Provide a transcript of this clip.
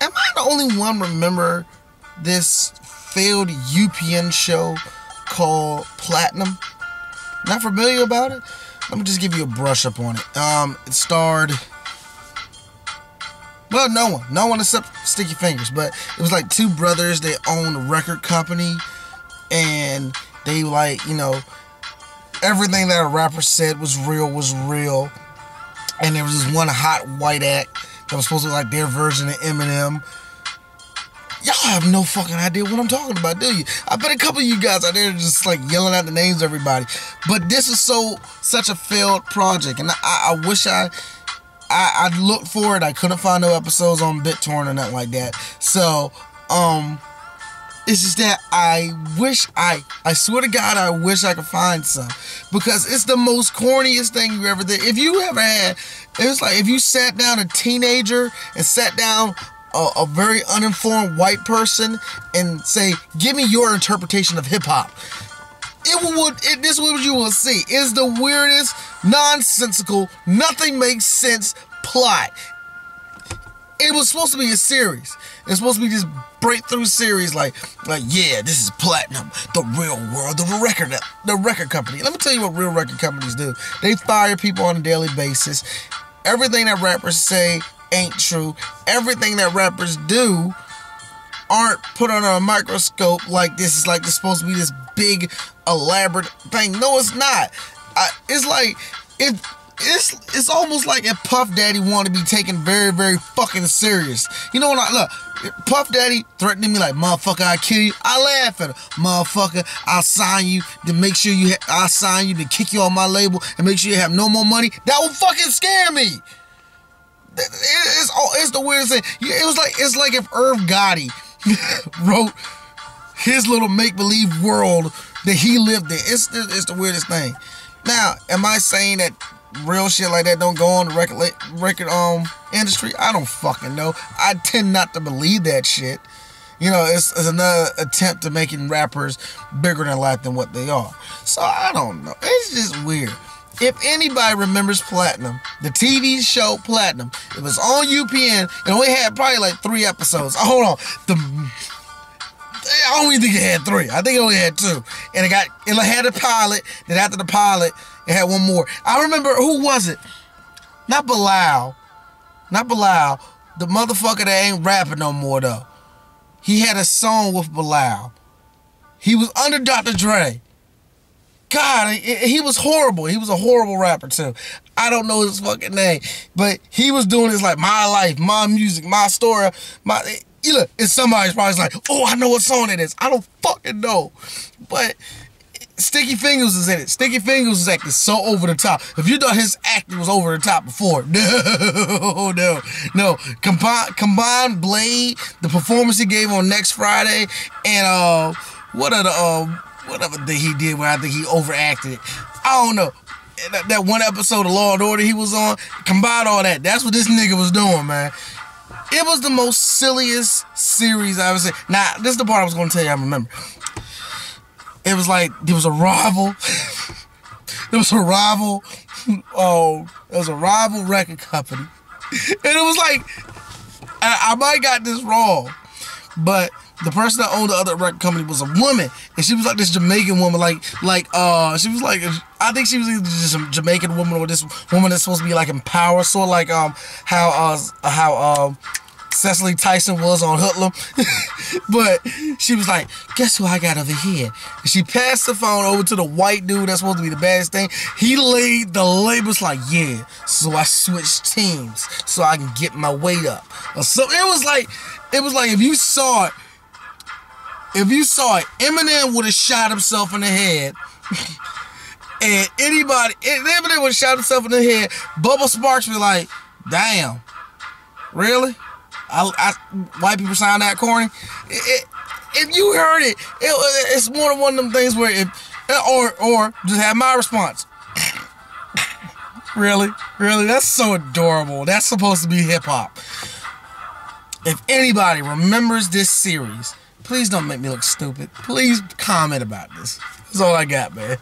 Am I the only one remember this failed UPN show called Platinum? Not familiar about it? Let me just give you a brush up on it. It starred, well, no one except Sticky Fingaz, but it was like two brothers. They owned a record company, and they like, you know, everything that a rapper said was real. And there was this one hot white act that was supposed to be like their version of Eminem. Y'all have no fucking idea what I'm talking about, do you? I bet a couple of you guys out there are just like yelling out the names of everybody. But this is such a failed project, and I wish I looked for it. I couldn't find no episodes on BitTorrent or nothing like that. So, it's just that I swear to God, I wish I could find some. Because it's the most corniest thing you ever did. If you ever had, it was like if you sat down a teenager and sat down a very uninformed white person and say, give me your interpretation of hip-hop. This is what you will see. It's the weirdest, nonsensical, nothing makes sense plot. It was supposed to be a series. It's supposed to be this breakthrough series, like yeah, this is Platinum, the real world, the record company. Let me tell you what real record companies do. They fire people on a daily basis. Everything that rappers say ain't true. Everything that rappers do aren't put under a microscope like this. Is like it's supposed to be this big, elaborate thing. No, it's not. It's like it's almost like if Puff Daddy wanted to be taken very, very fucking serious. You know what? Look, Puff Daddy threatening me like, motherfucker, I kill you. I laugh at him. Motherfucker, I'll sign you to make sure I'll sign you to kick you off my label and make sure you have no more money. That would fucking scare me. It's the weirdest thing. It's like if Irv Gotti wrote his little make-believe world that he lived in. It's the weirdest thing. Now, am I saying that real shit like that don't go on the record industry? I don't fucking know. I tend not to believe that shit. You know, it's another attempt to making rappers bigger than life than what they are. So I don't know. It's just weird. If anybody remembers Platinum, the TV show Platinum, it was on UPN. It only had probably like 3 episodes. Hold on. I don't even think it had 3. I think it only had 2. And it had a pilot. Then after the pilot, it had one more. I remember, who was it? Not Bilal. The motherfucker that ain't rapping no more though. He had a song with Bilal. He was under Dr. Dre. God, he was horrible. He was a horrible rapper too. I don't know his fucking name, but he was doing this like my life, my music, my story, look, and somebody's probably like, oh, I know what song it is. I don't fucking know. But Sticky Fingaz is in it. Sticky Fingaz was acting so over the top. If you thought his acting was over the top before, no. Combined Blade, the performance he gave on Next Friday, and whatever thing he did where I think he overacted it. I don't know. That one episode of Law and Order he was on, combine all that. That's what this nigga was doing, man. It was the most silliest series I ever seen. Now, this is the part I was going to tell you I remember. It was like, there was a rival. There was a rival record company. And it was like, I might got this wrong, but the person that owned the other record company was a woman, and she was like this Jamaican woman, she was like, I think she was either just a Jamaican woman or this woman that's supposed to be like in power, sort of like how Cecily Tyson was on Hoodlum. But she was like, guess who I got over here? And she passed the phone over to the white dude that's supposed to be the baddest thing. He laid the labels like, yeah, so I switched teams so I can get my weight up. So it was like if you saw it, Eminem would have shot himself in the head. And Eminem would have shot himself in the head. Bubba Sparks would be like, damn, really? White people sound that corny? If you heard it, it's more than one of them things where or just have my response. Really? That's so adorable. That's supposed to be hip hop. If anybody remembers this series, please don't make me look stupid. Please comment about this. That's all I got, man.